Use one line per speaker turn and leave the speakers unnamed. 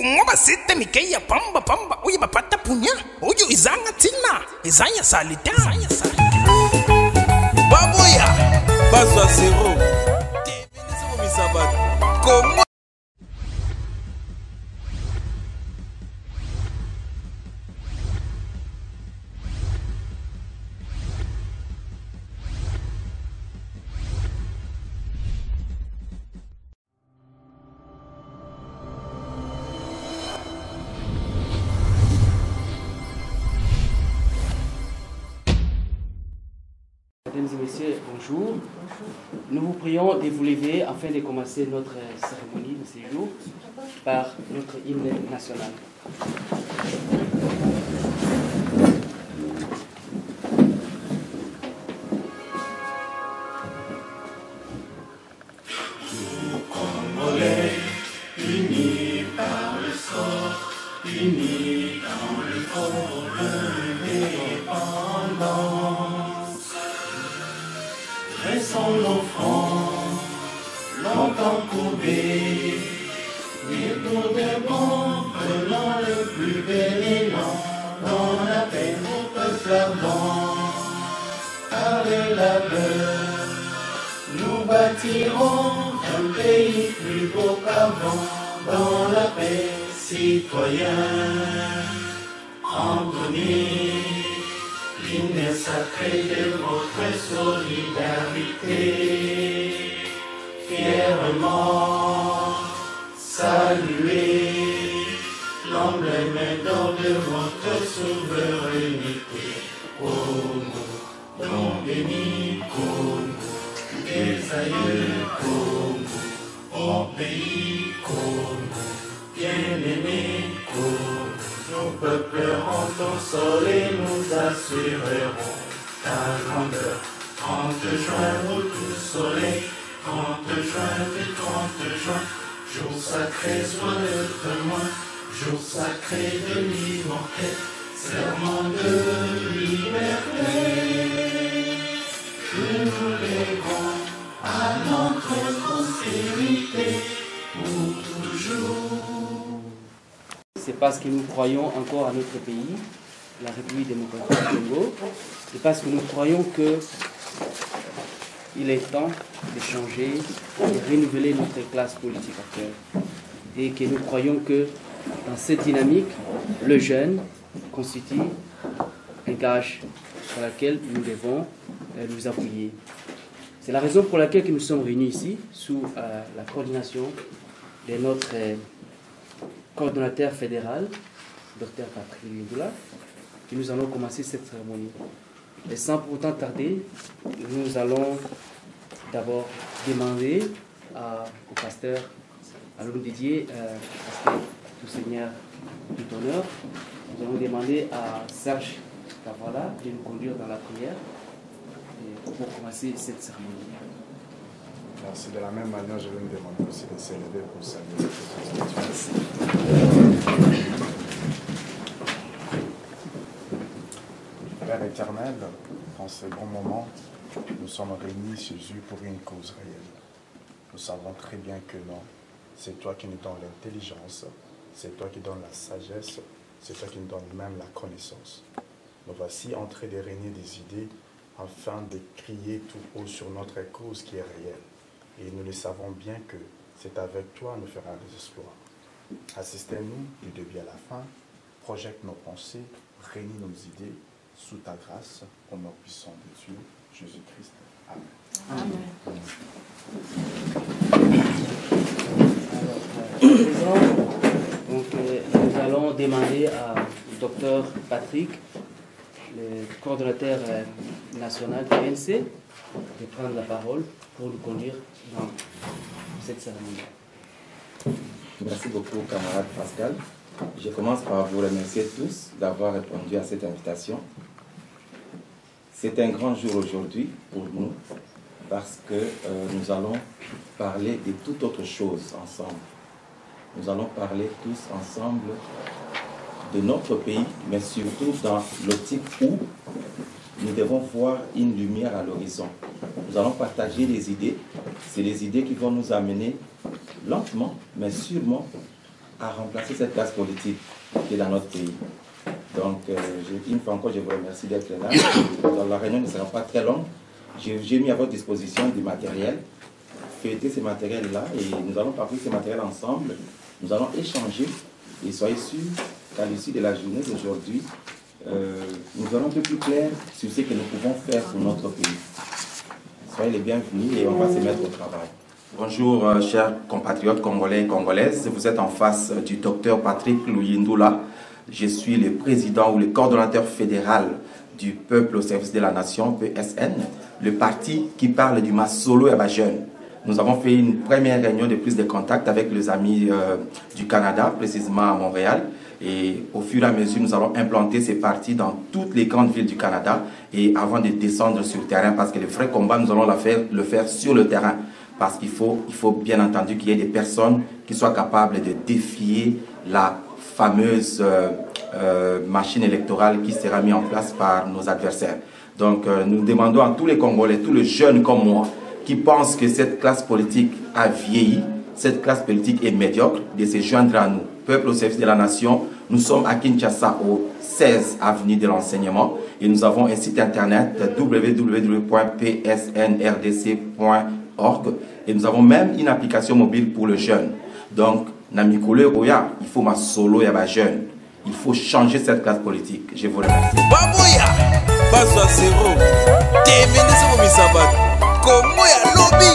Kongo basete mikeya pamba pamba uye bapata punya uyu izanga tina izanya salita baboya
Bazwa zéro Temenezi mu misabati Kongo
Mesdames et messieurs, bonjour. Nous vous prions de vous lever afin de commencer notre cérémonie de séjour par notre hymne national.
Congolais, unis par le sort, unis dans le fort de l'indépendance. Dressons nos fronts, longtemps courbés, et pour de bon, prenons le plus bel élan, dans la paix au peuple ardent. Par le labeur, nous bâtirons un pays plus beau qu'avant, dans la paix, citoyens. Entonnez l'hymne sacré de votre solidarité. Fièrement saluez l'emblème d'or de votre souveraineté. Congo, don béni Congo, des aïeux Congo, mon pays Congo, bien-aimé Congo. Nos peuples en ton sol et nous assurerons ta grandeur. 30 juin, au tout soleil, 30 juin, le 30 juin, jour sacré soit le témoin, jour sacré de l'immortel, serment de liberté. Que nous lèverons à notre prospérité pour toujours.
C'est parce que nous croyons encore à notre pays, la République démocratique du Congo. C'est parce que nous croyons qu'il est temps de changer, de renouveler notre classe politique actuelle. Et que nous croyons que dans cette dynamique, le jeune constitue un gage sur lequel nous devons nous appuyer. C'est la raison pour laquelle nous sommes réunis ici, sous la coordination de notre coordonnateur fédéral, Dr Patrick Lingula, et nous allons commencer cette cérémonie. Et sans pour autant tarder, nous allons d'abord demander au pasteur, allons dédier pasteur tout Seigneur tout honneur, nous allons demander à Serge Kavala de nous conduire dans la prière pour commencer cette cérémonie.
Merci. De la même manière, je vais me demander aussi de s'élever pour saluer. Père éternel, en ce bon moment, nous sommes réunis Jésus pour une cause réelle. Nous savons très bien que non, c'est toi qui nous donnes l'intelligence, c'est toi qui donnes la sagesse, c'est toi qui nous donnes même la connaissance. Nous voici en train de régner des idées afin de crier tout haut sur notre cause qui est réelle. Et nous le savons bien que c'est avec toi nous ferons des exploits. Assistez-nous du début à la fin, projette nos pensées, réunis nos idées, sous ta grâce, au nom puissant de Dieu, Jésus-Christ. Amen.
Amen. Nous allons demander à Dr Patrick, le coordonnateur national du PNC, de prendre la parole pour nous conduire dans cette cérémonie.
Merci beaucoup, camarade Pascal. Je commence par vous remercier tous d'avoir répondu à cette invitation. C'est un grand jour aujourd'hui pour nous parce que nous allons parler de toute autre chose ensemble. Nous allons parler tous ensemble de notre pays, mais surtout dans l'optique où nous devons voir une lumière à l'horizon. Nous allons partager des idées. C'est les idées qui vont nous amener lentement, mais sûrement, à remplacer cette classe politique qui est dans notre pays. Donc, une fois encore, je vous remercie d'être là. Donc, la réunion ne sera pas très longue. J'ai mis à votre disposition du matériel. Feuilleter ces matériels-là et nous allons parcourir ces matériels ensemble. Nous allons échanger et soyez sûrs qu'à l'issue de la journée d'aujourd'hui, nous serons un peu plus clairs sur ce que nous pouvons faire pour notre pays. Soyez les bienvenus et on va se mettre au travail. Bonjour, chers compatriotes congolais et congolaises. Vous êtes en face du docteur Patrick Luyindula. Je suis le président ou le coordonnateur fédéral du Peuple au service de la Nation, PSN, le parti qui parle du Masolo et Jeune. Nous avons fait une première réunion de prise de contact avec les amis du Canada, précisément à Montréal. Et au fur et à mesure, nous allons implanter ces partis dans toutes les grandes villes du Canada. Et avant de descendre sur le terrain, parce que le vrai combat, nous allons le faire sur le terrain. Parce qu'il faut bien entendu qu'il y ait des personnes qui soient capables de défier la fameuse machine électorale qui sera mise en place par nos adversaires. Donc nous demandons à tous les Congolais, tous les jeunes comme moi, qui pensent que cette classe politique a vieilli, cette classe politique est médiocre, de se joindre à nous. Peuple au service de la Nation, nous sommes à Kinshasa, au 16 avenue de l'enseignement, et nous avons un site internet www.psnrdc.org, et nous avons même une application mobile pour le jeune. Donc, Namikole Oya, il faut ma solo et ma jeune. Il faut changer cette classe politique. Je vous remercie.
Baboya, Bazo à zéro. Téménez-vous, Misabat. Comment ya lobby?